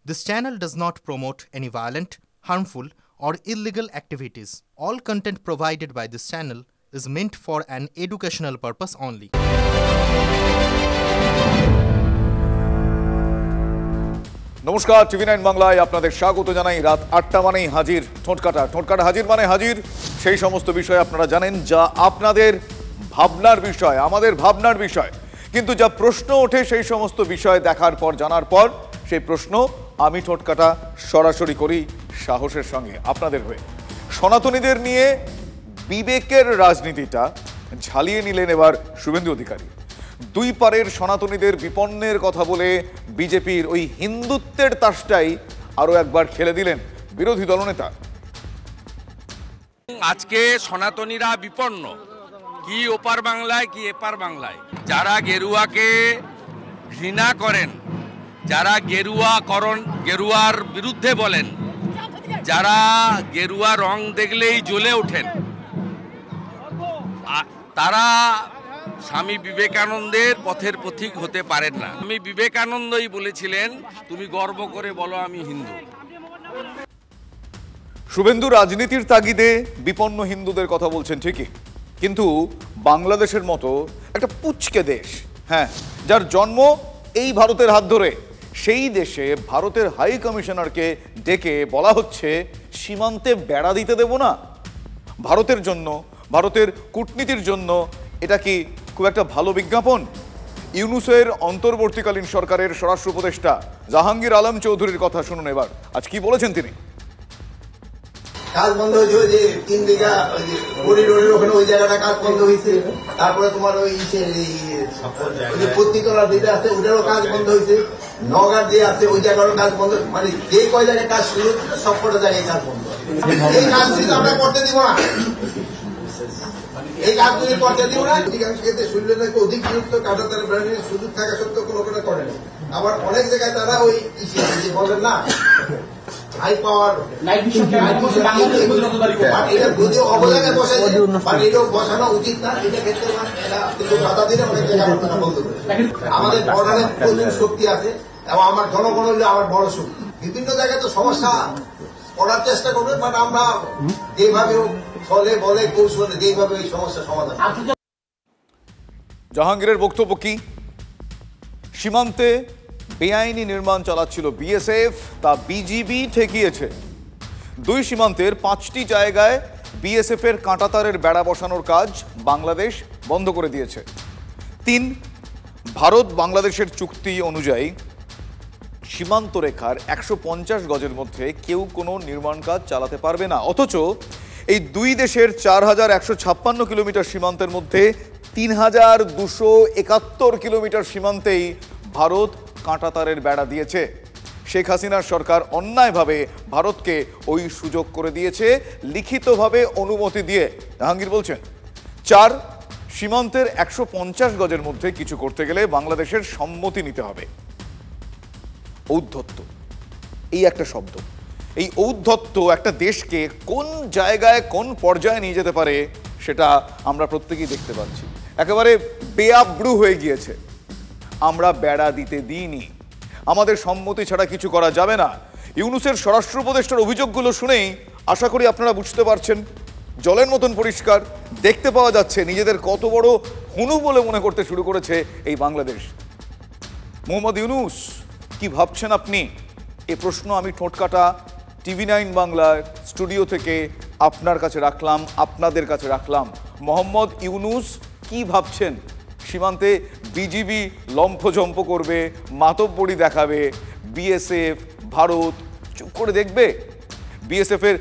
This channel does not promote any violent, harmful, or illegal activities. All content provided by this channel is meant for an educational purpose only. নমস্কার, টিভি9 বাংলায় আপনাদের স্বাগত জানাই। রাত ৮টা মানেই হাজির ঠোঁটকাটা হাজির মানে হাজির সেই সমস্ত বিষয় আপনারা জানেন যা আপনাদের ভাবনার বিষয়, আমাদের ভাবনার বিষয়, কিন্তু যা প্রশ্ন ওঠে সেই সমস্ত বিষয় দেখার পর জানার পর সেই প্রশ্ন আমি ঠোঁটকাটা সরাসরি করি সাহসের সঙ্গে আপনাদের হয়ে। সনাতনীদের নিয়ে বিবেকের রাজনীতিটা ঝালিয়ে নিলেন এবার শুভেন্দু অধিকারী। দুই পারের সনাতনীদের বিপন্নের কথা বলে বিজেপির ওই হিন্দুত্বের তাসটাই আরো একবার খেলে দিলেন বিরোধী দলনেতা। আজকে সনাতনীরা বিপন্ন, কি ওপার বাংলায় কি এপার বাংলায়। যারা গেরুয়াকে ঘৃণা করেন, যারা গেরুয়ার বিরুদ্ধে বলেন, যারা গেরুয়া রং দেখলেই জ্বলে ওঠেন, তারা স্বামী বিবেকানন্দের পথের পথিক হতে পারেন না। স্বামী বিবেকানন্দই বলেছিলেন, তুমি গর্ব করে বলো আমি হিন্দু। শুভেন্দু রাজনীতির তাগিদে বিপন্ন হিন্দুদের কথা বলছেন ঠিকই, কিন্তু বাংলাদেশের মতো একটা পুচকে দেশ, হ্যাঁ, যার জন্ম এই ভারতের হাত ধরে, সেই দেশে ভারতের হাই কমিশনারকে ডেকে বলা হচ্ছে সীমান্তে বেড়া দিতে দেব না। ভারতের জন্য, ভারতের কূটনীতির জন্য এটা কি খুব একটা ভালো বিজ্ঞাপন? ইউনূসের অন্তর্বর্তীকালীন সরকারের স্বরাষ্ট্র উপদেষ্টা জাহাঙ্গীর আলম চৌধুরীর কথা শুনুন এবার। আজ কি বলেছেন তিনি? কাজ বন্ধ হয়েছে, ওই যে 3 বিঘা করিডোরের ওখানে ওই জায়গাটা কাজ বন্ধ হয়েছে। তারপরে তোমার ওই পত্রিতলা দিতে আছে ওটারও কাজ বন্ধ হয়েছে। নগার যে আছে ওই জায়গারও কাজ বন্ধ, মানে যে কয় জায়গায় কাজ শুরু হচ্ছে সব কটা জায়গায় কাজ বন্ধ। এই কাজ কিন্তু আমরা করতে দিব না, এই কাজগুলি করতে দিব না। অধিকাংশ ক্ষেত্রে শরীরে নাকি অধিক গুরুত্ব কাটাতার ব্র্যান্ডের সুযোগ থাকা সত্ত্বেও কোনো কোনো করে না। আবার অনেক জায়গায় তারা ওই বলেন না হাই পাওয়ার এটা যদিও অবদানে বসাইছে, এটাও বসানো উচিত না। এটা ক্ষেত্রে কিন্তু বাধা দিলে অনেক জায়গায় আপনারা বন্ধ করে। আমাদের বর্ডারে প্রচুর শক্তি আছে এবং আমার জনগণ হইলে আমার বড় শক্তি। বিভিন্ন জায়গায় তো সমস্যা করার চেষ্টা করবে, বাট আমরা যেভাবে ফলে বলে কৌশলে যেভাবে এই সমস্যার সমাধান। জাহাঙ্গীরের বক্তব্য কি? সীমান্তে বেআইনি নির্মাণ চালাচ্ছিল বিএসএফ, তা বিজিবি ঠেকিয়েছে। দুই সীমান্তের 5টি জায়গায় বিএসএফ এর কাঁটাতারের বেড়া বসানোর কাজ বাংলাদেশ বন্ধ করে দিয়েছে। 3, ভারত বাংলাদেশের চুক্তি অনুযায়ী সীমান্ত রেখার 150 গজের মধ্যে কেউ কোনো নির্মাণ কাজ চালাতে পারবে না। অথচ এই দুই দেশের 4156 কিলোমিটার সীমান্তের মধ্যে 3271 কিলোমিটার সীমান্তেই ভারত কাঁটাতারের বেড়া দিয়েছে। শেখ হাসিনার সরকার অন্যায়ভাবে ভারতকে ওই সুযোগ করে দিয়েছে, লিখিতভাবে অনুমতি দিয়ে। জাহাঙ্গীর বলছেন 4, সীমান্তের 150 গজের মধ্যে কিছু করতে গেলে বাংলাদেশের সম্মতি নিতে হবে। ঔদ্ধত্য, এই একটা শব্দ, এই ঔদ্ধত্য একটা দেশকে কোন জায়গায় কোন পর্যায়ে নিয়ে যেতে পারে সেটা আমরা প্রত্যেকেই দেখতে পাচ্ছি। একেবারে বেআব্রু হয়ে গিয়েছে। আমরা বেড়া দিতে দিইনি, আমাদের সম্মতি ছাড়া কিছু করা যাবে না। ইউনূসের স্বরাষ্ট্র উপদেষ্টার অভিযোগগুলো শুনেই আশা করি আপনারা বুঝতে পারছেন, জলের মতন পরিষ্কার দেখতে পাওয়া যাচ্ছে নিজেদের কত বড় হুনু বলে মনে করতে শুরু করেছে এই বাংলাদেশ। মোহাম্মদ ইউনূস, কি ভাবছেন আপনি? এ প্রশ্ন আমি ঠোঁটকাটা টিভি9 বাংলার স্টুডিও থেকে আপনার কাছে রাখলাম, আপনাদের কাছে রাখলাম। মোহাম্মদ ইউনূস কি ভাবছেন? সীমান্তে বিজিবি লম্ফঝম্প করবে, মাতব্বরি দেখাবে, বিএসএফ ভারত চুপ করে দেখবে? বিএসএফ এর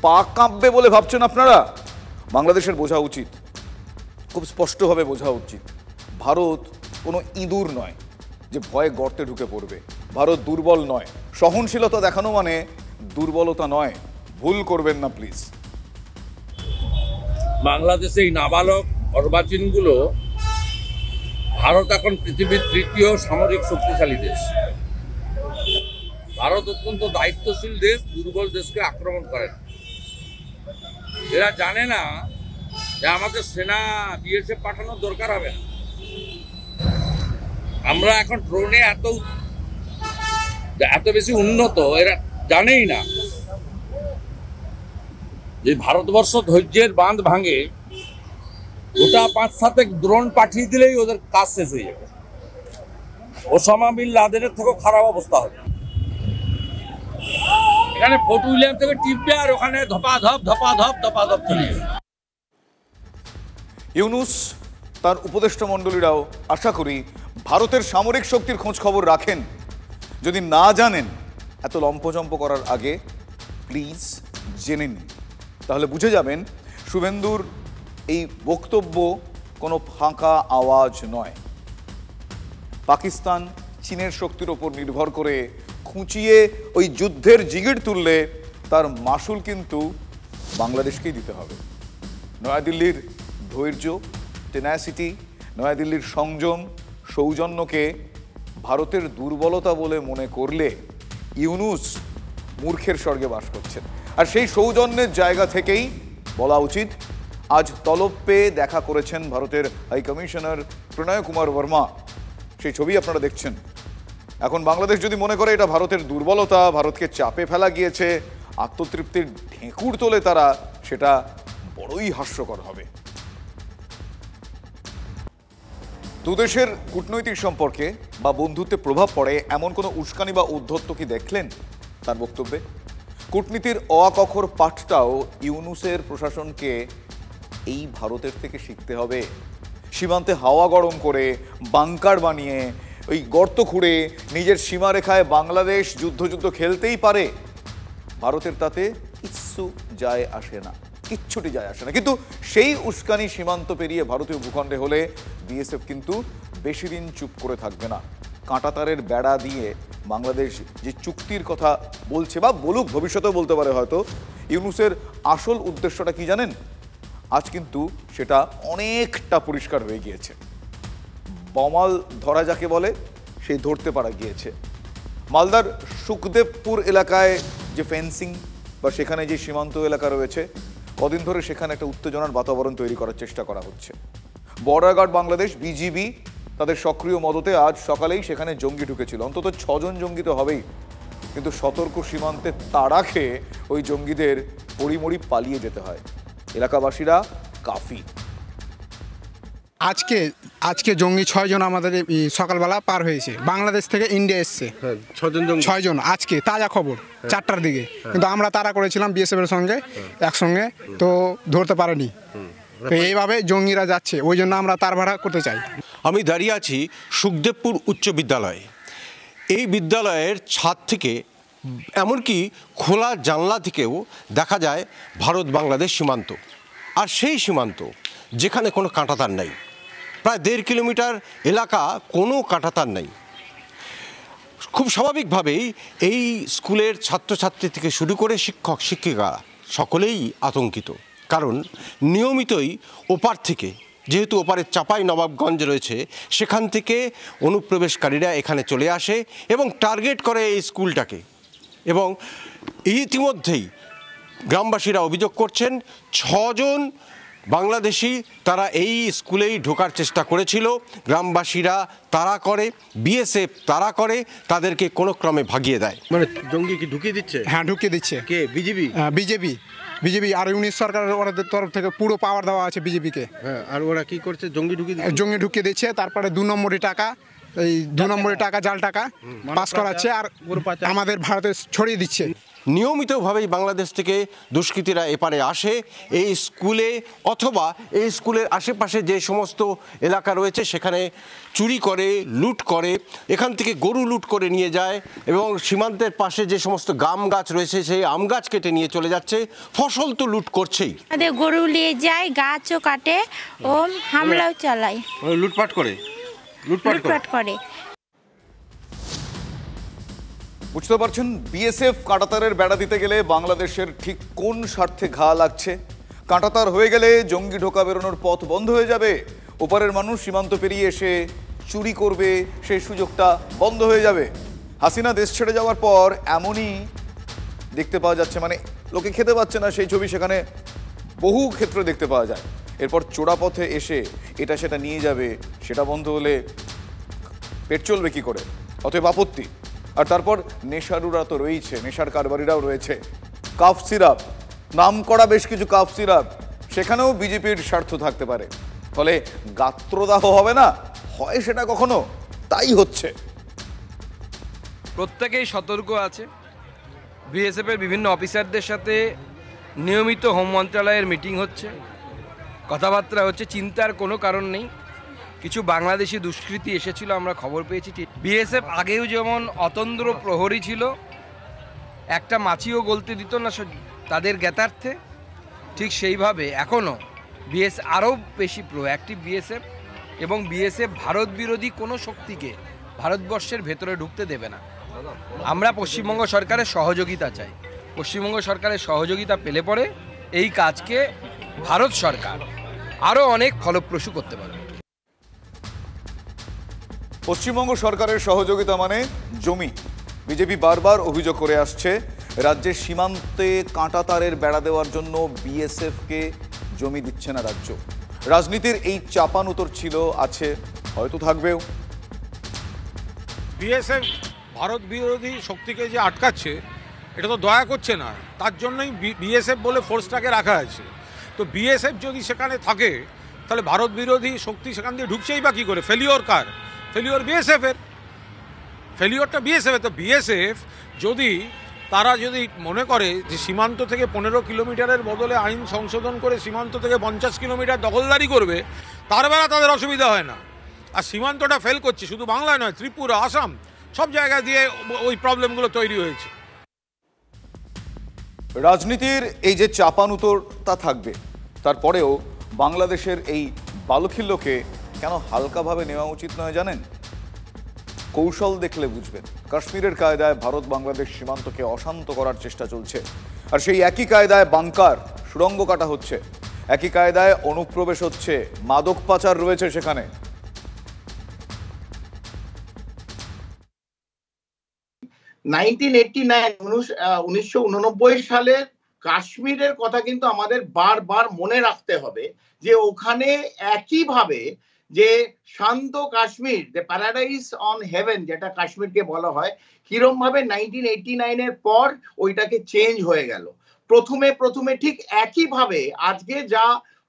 পা কাঁপবে বলে ভাবছেন আপনারা? বাংলাদেশের বোঝা উচিত, খুব স্পষ্টভাবে বোঝা উচিত, ভারত কোনো ইঁদুর নয় যে ভয়ে গর্তে ঢুকে পড়বে। ভারত দুর্বল নয়, সহনশীলতা দেখানো মানে দুর্বলতা নয়, ভুল করবেন না প্লিজ। বাংলাদেশে এই নাবালক অর্বাচীনগুলো, ভারত এখন পৃথিবীর 3য় সামরিক শক্তিশালী দেশ। ভারত অত্যন্ত দায়িত্বশীল দেশ, দুর্বল দেশকে আক্রমণ করে না। এরা জানে না যে আমাদের সেনা বিএসএফ পাঠানোর দরকার হবে না। আমরা এখন ড্রোনে এত এত বেশি উন্নত এরা জানেই না যে ভারতবর্ষ ধৈর্যের বাঁধ ভাঙে, গোটা 5-7 ড্রোন পাঠিয়ে দিলেই ওদের কাজ শেষ হয়ে যাবে। ওসামা বিন লাদেনের থেকেও খারাপ অবস্থা হবে। এখানে ফোর্ট উইলিয়াম থেকে টিপবে আর ওখানে ধপাধপ চলে যাবে। ইউনুস তার উপদেষ্টা মণ্ডলীরাও আশা করি ভারতের সামরিক শক্তির খোঁজ খবর রাখেন। যদি না জানেন এত লম্পজম্প করার আগে প্লিজ জেনে নিন, তাহলে বুঝে যাবেন শুভেন্দুর এই বক্তব্য কোনো ফাঁকা আওয়াজ নয়। পাকিস্তান চীনের শক্তির ওপর নির্ভর করে খুঁচিয়ে ওই যুদ্ধের জিগির তুললে তার মাসুল কিন্তু বাংলাদেশকেই দিতে হবে। নয়াদিল্লির ধৈর্য, টেনাসিটি, নয়াদিল্লির সংযম, সৌজন্যকে ভারতের দুর্বলতা বলে মনে করলে ইউনুস মূর্খের স্বর্গে বাস করছেন। আর সেই সৌজন্যের জায়গা থেকেই বলা উচিত আজ তলব পেয়ে দেখা করেছেন ভারতের হাই কমিশনার প্রণয় কুমার বর্মা। সেই ছবি আপনারা দেখছেন। এখন বাংলাদেশ যদি মনে করে এটা ভারতের দুর্বলতা, ভারতকে চাপে ফেলা গিয়েছে, আত্মতৃপ্তির ঢেঁকুর তোলে তারা, সেটা বড়ই হাস্যকর হবে। দুদেশের কূটনৈতিক সম্পর্কে বা বন্ধুত্বে প্রভাব পড়ে এমন কোনো উস্কানি বা উদ্ধত্ত কি দেখলেন তার বক্তব্যে? কূটনীতির অকখর পাঠটাও ইউনুসের প্রশাসনকে এই ভারতের থেকে শিখতে হবে। সীমান্তে হাওয়া গরম করে, বাংকার বানিয়ে, ওই গর্ত খুঁড়ে নিজের সীমারেখায় বাংলাদেশ যুদ্ধ খেলতেই পারে, ভারতের তাতে কিচ্ছু যায় আসে না, কিচ্ছুটি যায় আসে না। কিন্তু সেই উস্কানি সীমান্ত পেরিয়ে ভারতীয় ভূখণ্ডে হলে বিএসএফ কিন্তু বেশি দিন চুপ করে থাকবে না। কাঁটাতারের বেড়া দিয়ে বাংলাদেশ যে চুক্তির কথা বলছে বা বলুক, ভবিষ্যতেও বলতে পারে হয়তো, ইউনুসের আসল উদ্দেশ্যটা কি জানেন? আজ কিন্তু সেটা অনেকটা পরিষ্কার হয়ে গিয়েছে। বমাল ধরা যাকে বলে সেই ধরতে পারা গিয়েছে। মালদার সুখদেবপুর এলাকায় যে ফেন্সিং বা সেখানে যে সীমান্ত এলাকা রয়েছে, কদিন ধরে সেখানে একটা উত্তেজনার বাতাবরণ তৈরি করার চেষ্টা করা হচ্ছে। বর্ডার গার্ড বাংলাদেশ বিজিবি তাদের সক্রিয় মদতে আজ সকালেই সেখানে জঙ্গি ঢুকেছিল। অন্তত 6 জন জঙ্গি তো হবেই, কিন্তু সতর্ক সীমান্তে তাড়া খেয়ে ওই জঙ্গিদের পরিমরি পালিয়ে যেতে হয়। এলাকাবাসীরা কাফি। আজকে জঙ্গি 6 জন আমাদের সকালবেলা পার হয়েছে, বাংলাদেশ থেকে ইন্ডিয়া এসছে। 6 জন আজকে তাজা খবর 4টার দিকে। কিন্তু আমরা তাড়া করেছিলাম বিএসএফ এর সঙ্গে একসঙ্গে, তো ধরতে পারেনি। তো এইভাবে জঙ্গিরা যাচ্ছে, ওই জন্য আমরা তার ভাড়া করতে চাই। আমি দাঁড়িয়ে আছি সুখদেবপুর উচ্চ বিদ্যালয়ে। এই বিদ্যালয়ের ছাদ থেকে, এমনকি খোলা জানলা থেকেও দেখা যায় ভারত বাংলাদেশ সীমান্ত। আর সেই সীমান্ত যেখানে কোনো কাঁটাতার নেই, প্রায় 1.5 কিলোমিটার এলাকা কোনো কাঁটাতার নেই। খুব স্বাভাবিকভাবেই এই স্কুলের ছাত্রছাত্রী থেকে শুরু করে শিক্ষক শিক্ষিকা সকলেই আতঙ্কিত। কারণ নিয়মিতই ওপার থেকে, যেহেতু ওপারে চাপাই নবাবগঞ্জ রয়েছে, সেখান থেকে অনুপ্রবেশকারীরা এখানে চলে আসে এবং টার্গেট করে এই স্কুলটাকে। এবং ইতিমধ্যেই গ্রামবাসীরা অভিযোগ করছেন 6 জন বাংলাদেশি তারা এই স্কুলেই ঢোকার চেষ্টা করেছিল। গ্রামবাসীরা তাড়া করে, বিএসএফ তাড়া করে, তাদেরকে কোনো ক্রমে ভাগিয়ে দেয়। মানে জঙ্গি কি ঢুকিয়ে দিচ্ছে? হ্যাঁ, ঢুকিয়ে দিচ্ছে। কে? বিজেপি আর ইউনিশ সরকারের ওদের তরফ থেকে পুরো পাওয়ার দেওয়া আছে বিজেপিকে। হ্যাঁ, আর ওরা কি করছে? জঙ্গি ঢুকিয়ে দিচ্ছে। তারপরে 2 নম্বরে টাকা, এই 2 নম্বরে টাকা, জাল টাকা পাস করাচ্ছে আর আমাদের ভারতে ছড়িয়ে দিচ্ছে। নিয়মিতভাবেই বাংলাদেশ থেকে দুষ্কৃতীরা এপারে আসে এই স্কুলে, অথবা এই স্কুলের আশেপাশে যে সমস্ত এলাকা রয়েছে সেখানে চুরি করে, লুট করে। এখান থেকে গরু লুট করে নিয়ে যায় এবং সীমান্তের পাশে যে সমস্ত আম গাছ রয়েছে সেই আম গাছ কেটে নিয়ে চলে যাচ্ছে। ফসল তো লুট করছেই, আমাদের গরু নিয়ে যায়, গাছও কাটে ও হামলাও চালায়, লুটপাট করে। বুঝতে পারছেন বিএসএফ কাঁটাতারের বেড়া দিতে গেলে বাংলাদেশের ঠিক কোন স্বার্থে ঘা লাগছে। কাঁটাতার হয়ে গেলে জঙ্গি ঢোকা বেরোনোর পথ বন্ধ হয়ে যাবে, ওপারের মানুষ সীমান্ত পেরিয়ে এসে চুরি করবে, সেই সুযোগটা বন্ধ হয়ে যাবে। হাসিনা দেশ ছেড়ে যাওয়ার পর এমনই দেখতে পাওয়া যাচ্ছে, মানে লোকে খেতে পাচ্ছে না সেই ছবি সেখানে বহু ক্ষেত্রে দেখতে পাওয়া যায়। এরপর চোরা পথে এসে এটা সেটা নিয়ে যাবে, সেটা বন্ধ হলে পেট চলবে কী করে? অতএব আপত্তি আর তারপর নেশারুরা তো রয়েছে, নেশার কারবারিরাও রয়েছে। কাফ সিরাপ, নাম করা বেশ কিছু কাফ সিরাপ, সেখানেও বিজেপির স্বার্থ থাকতে পারে। ফলে গাত্রদাহ হবে না, হয় সেটা কখনো, তাই হচ্ছে। প্রত্যেকেই সতর্ক আছে। বিএসএফের বিভিন্ন অফিসারদের সাথে নিয়মিত হোম মন্ত্রণালয়ের মিটিং হচ্ছে, কথাবার্তা হচ্ছে, চিন্তার কোনো কারণ নেই। কিছু বাংলাদেশি দুষ্কৃতী এসেছিল, আমরা খবর পেয়েছি। বিএসএফ আগেও যেমন অতন্দ্র প্রহরী ছিল, একটা মাছিও গলতে দিত না তাদের জ্ঞাতার্থে, ঠিক সেইভাবে এখনও আরও বেশি প্রোঅ্যাক্টিভ বিএসএফ, এবং বিএসএফ ভারত বিরোধী কোনো শক্তিকে ভারতবর্ষের ভেতরে ঢুকতে দেবে না। আমরা পশ্চিমবঙ্গ সরকারের সহযোগিতা চাই। পশ্চিমবঙ্গ সরকারের সহযোগিতা পেলে পরে এই কাজকে ভারত সরকার আরও অনেক ফলপ্রসূ করতে পারবে। পশ্চিমবঙ্গ সরকারের সহযোগিতা মানে জমি। বিজেপি বারবার অভিযোগ করে আসছে রাজ্যের সীমান্তে কাঁটাতারের বেড়া দেওয়ার জন্য বিএসএফকে জমি দিচ্ছে না রাজ্য। রাজনীতির এই চাপানুতর ছিল, আছে, হয়তো থাকবেও। বিএসএফ ভারত বিরোধী শক্তিকে যে আটকাচ্ছে, এটা তো দয়া করছে না, তার জন্যই বিএসএফ বলে ফোর্সটাকে রাখা আছে। তো বিএসএফ যদি সেখানে থাকে, তাহলে ভারত বিরোধী শক্তি সেখান দিয়ে ঢুকছেই বা কী করে? ফেলিওর কার? ফেলিওর বিএসএফের, ফেলিওরটা বিএসএফের। তো বিএসএফ তারা যদি মনে করে যে সীমান্ত থেকে 15 কিলোমিটারের বদলে আইন সংশোধন করে সীমান্ত থেকে 50 কিলোমিটার দখলদারি করবে, তার বেলা তাদের অসুবিধা হয় না। আর সীমান্তটা ফেল করছে, শুধু বাংলায় নয়, ত্রিপুরা, আসাম, সব জায়গা দিয়ে ওই প্রবলেমগুলো তৈরি হয়েছে। রাজনীতির এই যে চাপানুতর তা থাকবে, তারপরেও বাংলাদেশের এই বালুখিল্যকে কেন হালকাভাবে নেওয়া উচিত নয় জানেন? কৌশল দেখলে বুঝবেন। কাশ্মীরের কায়দায় ভারত বাংলাদেশ সীমান্তকে অশান্ত করার চেষ্টা চলছে, আর সেই একই কায়দায় বাংকার, সুড়ঙ্গ কাটা হচ্ছে, একই কায়দায় অনুপ্রবেশ হচ্ছে, মাদক পাচার রয়েছে সেখানে। উনিশশো সালের কাশ্মীরের কথা কিন্তু আমাদের বারবার মনে রাখতে হবে, যে ওখানে একইভাবে যে শান্ত Kashmir, the paradise on heaven যেটা কাশ্মীরকে বলা হয়, কিরম ভাবে 1989 পর ওইটাকে চেঞ্জ হয়ে গেল। প্রথমে ঠিক একইভাবে আজকে যা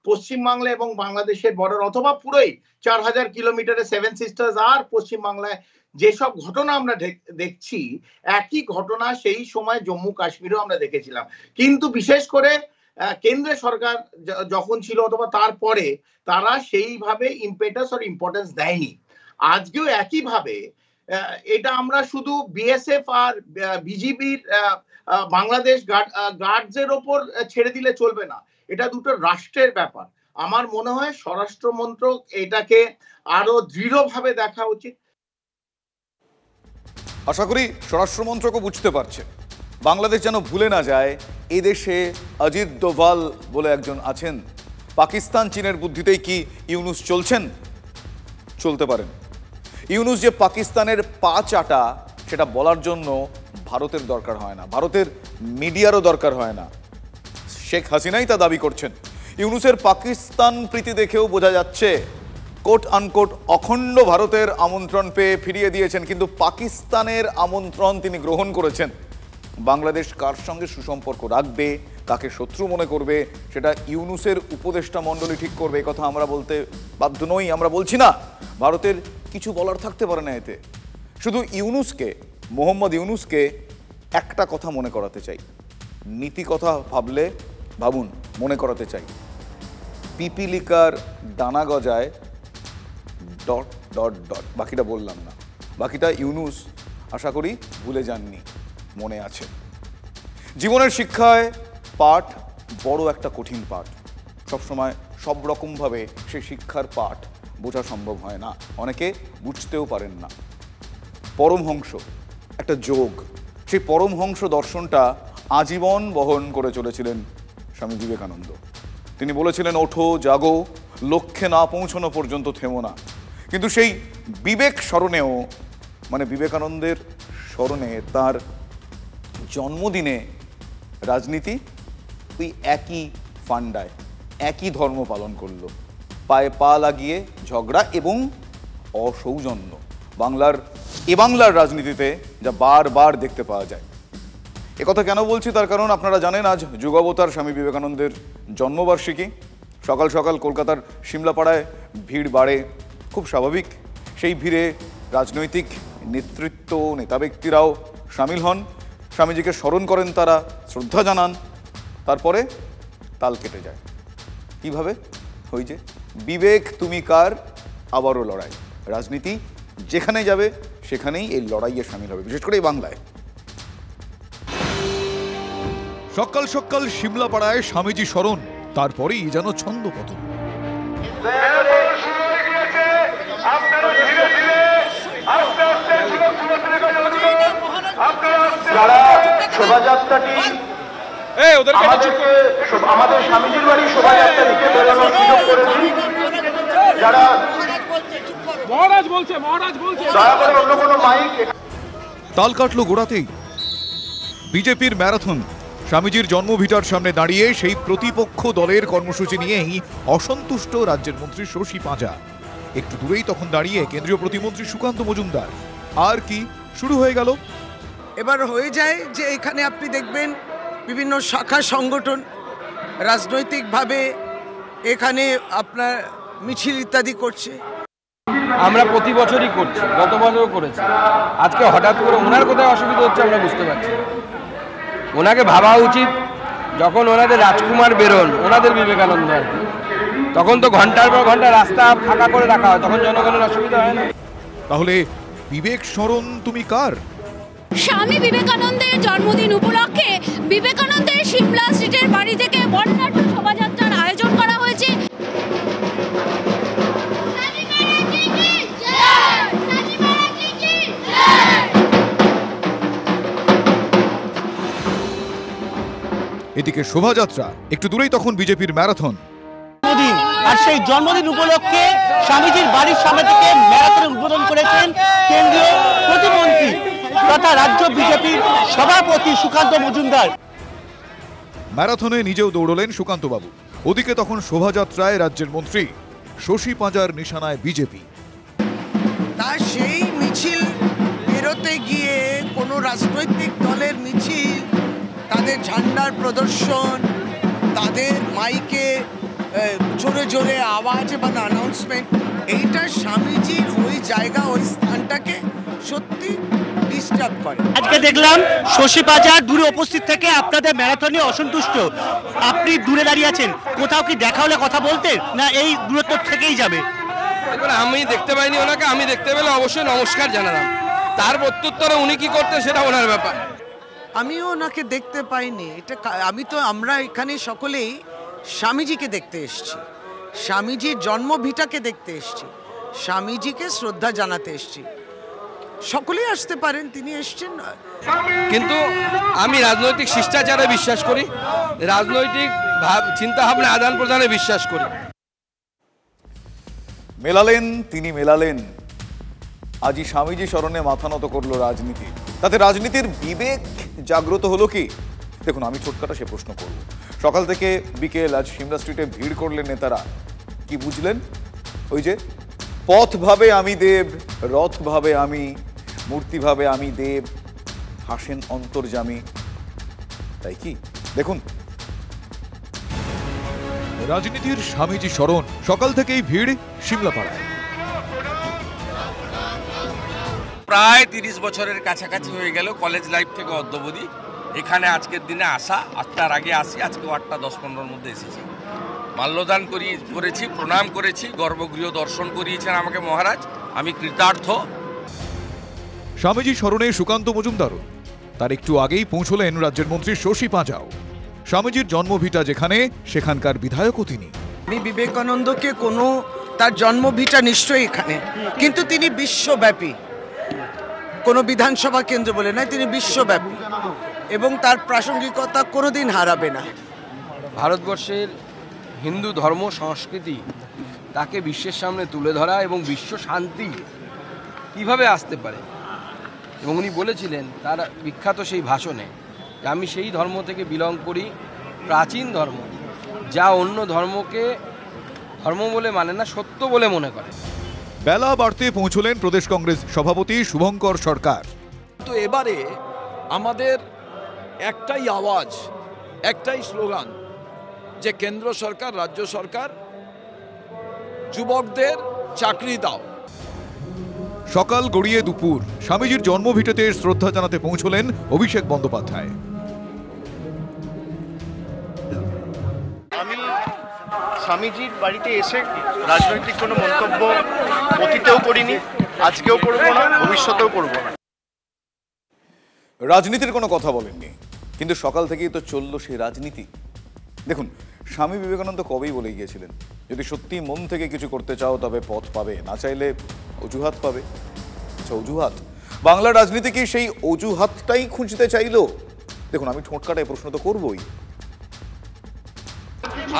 পশ্চিমবাংলা এবং বাংলাদেশের বর্ডার, অথবা পুরোই 4000 কিলোমিটারের সেভেন সিস্টার্স আর পশ্চিমবাংলায় যেসব ঘটনা আমরা দেখছি, একই ঘটনা সেই সময় জম্মু কাশ্মীরেও আমরা দেখেছিলাম। কিন্তু বিশেষ করে কেন্দ্রের সরকার যখন ছিল অথবা তারপরে, তারা সেইভাবে ইম্পেটাস আর ইম্পর্টেন্স দেয়নি। আজকেও একইভাবে এটা আমরা শুধু বিএসএফ আর বিজিবির বাংলাদেশ গার্ডসের ওপর ছেড়ে দিলে চলবে না, এটা দুটো রাষ্ট্রের ব্যাপার। আমার মনে হয় স্বরাষ্ট্র মন্ত্রক এটাকে আরো দৃঢ়ভাবে দেখা উচিত। আশা করি স্বরাষ্ট্র মন্ত্রকও বুঝতে পারছে। বাংলাদেশ যেন ভুলে না যায় এদেশে অজিত দোভাল বলে একজন আছেন। পাকিস্তান চীনের বুদ্ধিতেই কি ইউনুস চলছেন? চলতে পারেন। ইউনুস যে পাকিস্তানের পা চাটা, সেটা বলার জন্য ভারতের দরকার হয় না, ভারতের মিডিয়ারও দরকার হয় না। শেখ হাসিনাই তা দাবি করছেন। ইউনুসের পাকিস্তান প্রীতি দেখেও বোঝা যাচ্ছে কোট আনকোট অখণ্ড ভারতের আমন্ত্রণ পেয়ে ফিরিয়ে দিয়েছেন, কিন্তু পাকিস্তানের আমন্ত্রণ তিনি গ্রহণ করেছেন। বাংলাদেশ কার সঙ্গে সুসম্পর্ক রাখবে, কাকে শত্রু মনে করবে, সেটা ইউনুসের উপদেষ্টা মণ্ডলী ঠিক করবে। এই কথা আমরা বলতে বাধ্য নই, আমরা বলছি না। ভারতের কিছু বলার থাকতে পারে না এতে। শুধু ইউনুসকে, মোহাম্মদ ইউনুসকে একটা কথা মনে করাতে চাই, নীতি কথা ভাবলে ভাবুন, মনে করাতে চাই, পিপিলিকার ডানা গজায় ... বাকিটা বললাম না, বাকিটা ইউনুস আশা করি ভুলে যাননি, মনে আছে। জীবনের শিক্ষায় পাঠ বড় একটা কঠিন পাঠ। সবসময় সব রকমভাবে সেই শিক্ষার পাঠ বোঝা সম্ভব হয় না, অনেকে বুঝতেও পারেন না। পরমহংস একটা যোগ, সেই পরমহংস দর্শনটা আজীবন বহন করে চলেছিলেন স্বামী বিবেকানন্দ। তিনি বলেছিলেন, ওঠো জাগো, লক্ষ্যে না পৌঁছানো পর্যন্ত থেমো না। কিন্তু সেই বিবেক স্মরণেও, মানে বিবেকানন্দের স্মরণে, তার জন্মদিনে রাজনীতি ওই একই ফান্ডায়, একই ধর্ম পালন করলো। পায়ে পা লাগিয়ে ঝগড়া এবং অসৌজন্য। বাংলার এ বাংলার রাজনীতিতে যা বারবার দেখতে পাওয়া যায়। একথা কেন বলছি তার কারণ আপনারা জানেন আজ যুগাবতার স্বামী বিবেকানন্দের জন্মবার্ষিকী। সকাল সকাল কলকাতার সিমলাপাড়ায় ভিড় বাড়ে, খুব স্বাভাবিক। সেই ভিড়ে রাজনৈতিক নেতৃত্ব, নেতা ব্যক্তিরাও সামিল হন, স্বামীজিকে স্মরণ করেন, তারা শ্রদ্ধা জানান। তারপরে তাল কেটে যায়। কিভাবে? ওই যে বিবেক তুমি কার, আবারও লড়াই। রাজনীতি যেখানে যাবে সেখানেই এই লড়াইয়ে সামিল হবে, বিশেষ করে এই বাংলায়। সকাল সকাল সিমলাপাড়ায় স্বামীজি স্মরণ, তারপরেই যেন ছন্দপতন। যারা শোভাযাত্রাটি আমাদের স্বামীজির বাড়ি শোভাযাত্রা দিতে বেরোনোর সুযোগ করেছি, যারা দয়া করে অন্য কোনো মাইক। তাল কাটলো গোড়াতেই। বিজেপির ম্যারাথন স্বামীজির জন্মভিটার সামনে দাঁড়িয়ে সেই প্রতিপক্ষ দলের কর্মসূচি নিয়েই অসন্তুষ্ট রাজ্যের মন্ত্রী শশী পাঁজা। একটু দূরেই তখন দাঁড়িয়ে কেন্দ্রীয় প্রতিমন্ত্রী সুকান্ত মজুমদার। আর কি শুরু হয়ে গেল। এবার হয়ে যায় যে এখানে আপনি দেখবেন বিভিন্ন শাখা সংগঠন রাজনৈতিকভাবে এখানে আপনার মিছিল ইত্যাদি করছে। আমরা প্রতি বছরই করছি, গত বছরও করেছি। আজকে হঠাৎ করে ওনার কোথায় অসুবিধা হচ্ছে আমরা বুঝতে পারছি। ওনাকে ভাবা উচিত, যখন ওনাদের রাজকুমার বেরোন, ওনাদের বিবেকানন্দ আর কি, তখন তো ঘন্টার পর ঘন্টা রাস্তা ফাঁকা করে রাখা হয়, তখন জনগণের অসুবিধা হয় না। তাহলে বিবেক স্মরণ তুমি কার? স্বামী বিবেকানন্দের জন্মদিন উপলক্ষে বিবেকানন্দের সিমলা স্ট্রিটের বাড়ি থেকে বর্ণাঢ্য শোভাযাত্রার আয়োজন করা হয়েছে। এদিকে শোভাযাত্রা, একটু দূরেই তখন বিজেপির ম্যারাথন। আর সেই জন্মদিন উপলক্ষে স্বামীজির বাড়ির সামনে থেকে ম্যারাথন উদ্বোধন করেছেন কেন্দ্রীয় প্রতিমন্ত্রী তথা রাজ্য বিজেপির সভাপতি সুকান্ত মজুমদার। ম্যারাথনে নিজেও দৌড়লেন সুকান্ত বাবু। ওদিকে তখন শোভাযাত্রায় রাজ্যের মন্ত্রী শশী পাঁজার নিশানায় বিজেপি। তা সেই মিছিল বেরোতে গিয়ে কোনো রাজনৈতিক দলের মিছিল, তাদের ঝান্ডার প্রদর্শন, তাদের মাইকে জোরে জোরে আওয়াজ এবং অ্যানাউন্সমেন্ট, এইটা স্বামীজির ওই জায়গা, ওই স্থানটাকে সত্যি ডিস্টার্ব করে। আজকে দেখলাম শশী পাঁজা দূরে উপস্থিত থেকে আপনাদের ম্যারাথনে অসন্তুষ্ট। আপনি দূরে দাঁড়িয়ে আছেন, কোথাও কি দেখা হলে কথা বলতেন, না এই দূরত্ব থেকেই যাবে? আমি দেখতে পাইনি ওনাকে, আমি দেখতে পেলে অবশ্যই নমস্কার জানালাম। তার প্রত্যুত্তরে উনি কি করতে সেটা ওনার ব্যাপার। আমিও ওনাকে দেখতে পাইনি। এটা আমরা এখানে সকলেই স্বামীজিকে দেখতে এসেছি, স্বামীজির জন্মভিটাকে দেখতে এসেছি, স্বামীজিকে শ্রদ্ধা জানাতে এসেছি। সকলেই আসতে পারেন, তিনি এসছেন। কিন্তু আমি রাজনৈতিক শিষ্টাচারে বিশ্বাস করি, রাজনৈতিক চিন্তা ভাবনা আদান প্রদানে বিশ্বাস করি। মেলালেন তিনি, মেলালেন। আজই স্বামীজি স্মরণে মাথা নত করলো রাজনীতি। তাতে রাজনীতির বিবেক জাগ্রত হলো কি? দেখুন, আমি ছোটখাটো সে প্রশ্ন করব। সকাল থেকে বিকেল আজ সিমলা স্ট্রিটে ভিড় করলেন নেতারা। কি বুঝলেন? ওই যে পথ ভাবে আমি দেব, রথ ভাবে আমি, মূর্তি ভাবে আমি দেব, হাসেন অন্তর্যামী। তাই কি? দেখুন, রাজনীতির স্বামীজি স্মরণ, সকাল থেকেই ভিড় সিমলাপাড়ায়। প্রায় 30 বছরের কাছাকাছি হয়ে গেল কলেজ লাইফ থেকে অদ্যাবধি এখানে আজকের দিনে আসা। 8টার আগে আসি, আজকে 8টা 10-15 মধ্যে এসেছি। মাল্যদান করেছি, প্রণাম করেছি, গর্ভগৃহ দর্শন করিয়েছেন আমাকে মহারাজ, আমি কৃতার্থ। স্বামীজি স্মরণে সুকান্ত মজুমদারও তার একটু আগেই পৌঁছলেন রাজ্যের মন্ত্রী শশী পাঁজাও। স্বামীজির জন্মভিটা যেখানে, সেখানকার বিধায়কও তিনি। আমি বিবেকানন্দকে তার জন্মভিটা নিশ্চয়ই এখানে, কিন্তু তিনি বিশ্বব্যাপী, কোনো বিধানসভা কেন্দ্র বলে নয়, তিনি বিশ্বব্যাপী এবং তার প্রাসঙ্গিকতা কোনোদিন হারাবে না। ভারতবর্ষের হিন্দু ধর্ম সংস্কৃতি তাকে বিশ্বের সামনে তুলে ধরা এবং বিশ্ব শান্তি কিভাবে আসতে পারে, এবং উনি বলেছিলেন তার বিখ্যাত সেই ভাষণে যে আমি সেই ধর্ম থেকে বিলং করি, প্রাচীন ধর্ম, যা অন্য ধর্মকে ধর্ম বলে মানে না, সত্য বলে মনে করে। বেলা বাড়তে পৌঁছলেন প্রদেশ কংগ্রেস সভাপতি শুভঙ্কর সরকার। তো এবারে আমাদের একটাই আওয়াজ, একটাই স্লোগান যে কেন্দ্র সরকার, রাজ্য সরকার যুবকদের চাকরি দাও। সকাল গড়িয়ে দুপুর স্বামীজির জন্মভিটেতে শ্রদ্ধা জানাতে পৌঁছলেন অভিষেক বন্দ্যোপাধ্যায়। আমি স্বামীজির বাড়িতে এসে রাজনৈতিক কোনো মন্তব্য অতীতেও করিনি, আজকেও করব না, ভবিষ্যতেও করব না। রাজনীতির কোনো কথা বলেননি, কিন্তু সকাল থেকেই তো চললো সেই রাজনীতি। দেখুন, স্বামী বিবেকানন্দ কবেই বলে গিয়েছিলেন, যদি সত্যি মন থেকে কিছু করতে চাও তবে পথ পাবে, না চাইলে অজুহাত পাবে। আচ্ছা, অজুহাত, বাংলার রাজনীতি কি সেই অজুহাতটাই খুঁজতে চাইলো? দেখুন, আমি ঠোঁট কাটায় প্রশ্ন তো করবই।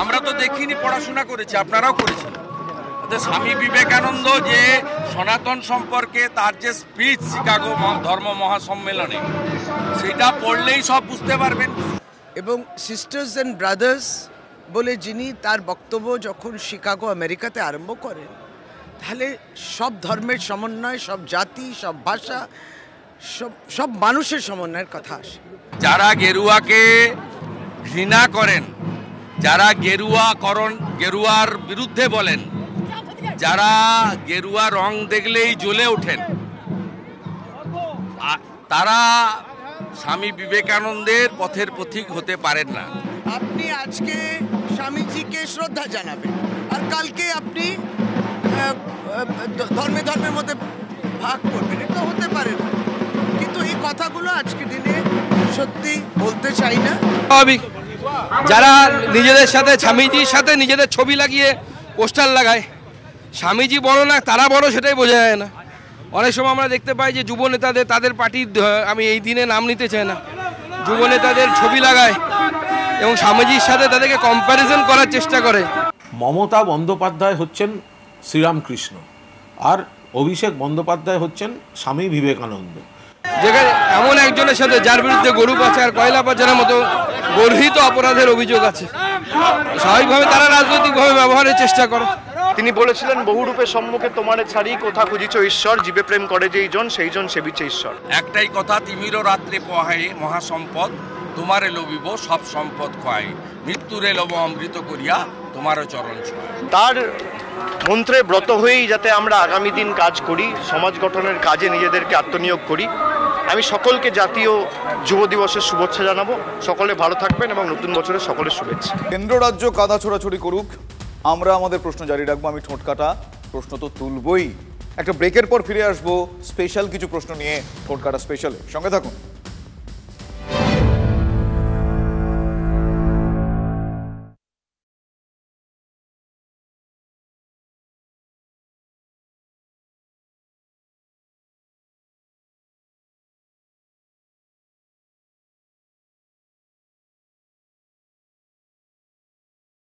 আমরা তো দেখিনি, পড়াশোনা করেছি, আপনারাও করেছেন। স্বামী বিবেকানন্দ যে সনাতন সম্পর্কে তার যে স্পিচ শিকাগো ধর্ম মহাসম্মেলনে, সেটা পড়লেই সব বুঝতে পারবেন। এবং সিস্টার্স অ্যান্ড ব্রাদার্স বলে যিনি তার বক্তব্য যখন শিকাগো আমেরিকাতে আরম্ভ করেন, তাহলে সব ধর্মের সমন্বয়, সব জাতি, সব ভাষা, সব মানুষের সমন্বয়ের কথা আসে। যারা গেরুয়াকে ঘৃণা করেন, যারা গেরুয়ার বিরুদ্ধে বলেন, যারা গেরুয়া রং দেখলেই জ্বলে ওঠেন, তারা স্বামী বিবেকানন্দের পথের পথিক হতে পারেন না। আপনি আজকে স্বামীজিকে শ্রদ্ধা জানাবেন, আর কালকে আপনি ধর্মের মধ্যে ভাগ করবেন, এটা হতে পারে না। কিন্তু এই কথাগুলো আজকে দিনে সত্যি বলতে চাই না। যারা নিজেদের সাথে স্বামীজির সাথে নিজেদের ছবি লাগিয়ে পোস্টার লাগায়, স্বামীজি বড় না তারা বড় সেটাই বোঝা যায় না। অনেক সময় আমরা দেখতে পাই যে যুব নেতাদের, তাদের পার্টির, আমি এই দিনে নাম নিতে চাই না, যুব নেতাদের ছবি লাগায় এবং স্বামীজির সাথে তাদেরকে কম্প্যারিজন করার চেষ্টা করে। মমতা বন্দ্যোপাধ্যায় হচ্ছেন শ্রীরামকৃষ্ণ, আর অভিষেক বন্দ্যোপাধ্যায় হচ্ছেন স্বামী বিবেকানন্দ। যেখানে এমন একজনের সাথে যার বিরুদ্ধে গরু পাচার, কয়লা পাচারের মতো গর্হিত অপরাধের অভিযোগ আছে, স্বাভাবিকভাবে তারা রাজনৈতিকভাবে ব্যবহারের চেষ্টা করে। তিনি বলেছিলেন, বহুরূপে সম্মুখে তোমারে ছাড়ি, কোথা খুঁজিছ ঈশ্বর, জীবে প্রেম করে যেই জন, সেই জন সেবিছে ঈশ্বর। একটাই কথা, তিমিরও রাত্রে পোহায়ে মহাসম্পদ, তোমারে লবিব সব সম্পদ খোয়াই, মৃত্যুরে লব অমৃত করিয়া তোমারও চরণ ছোঁয়। তার মন্ত্রে ব্রত হয়েই যাতে আমরা আগামী দিন কাজ করি, সমাজ গঠনের কাজে নিজেদেরকে আত্মনিয়োগ করি। আমি সকলকে জাতীয় যুব দিবসের শুভেচ্ছা জানাবো। সকলে ভালো থাকবেন এবং নতুন বছরের সকলের শুভেচ্ছা। কেন্দ্র রাজ্য কাদা ছোড়াছড়ি করুক, আমরা আমাদের প্রশ্ন জারি রাখবো। আমি ঠোঁট কাটা প্রশ্ন তো তুলবই। একটা ব্রেকের পর ফিরে আসবো স্পেশাল কিছু প্রশ্ন নিয়ে, ঠোঁট কাটা স্পেশালে। সঙ্গে থাকুন।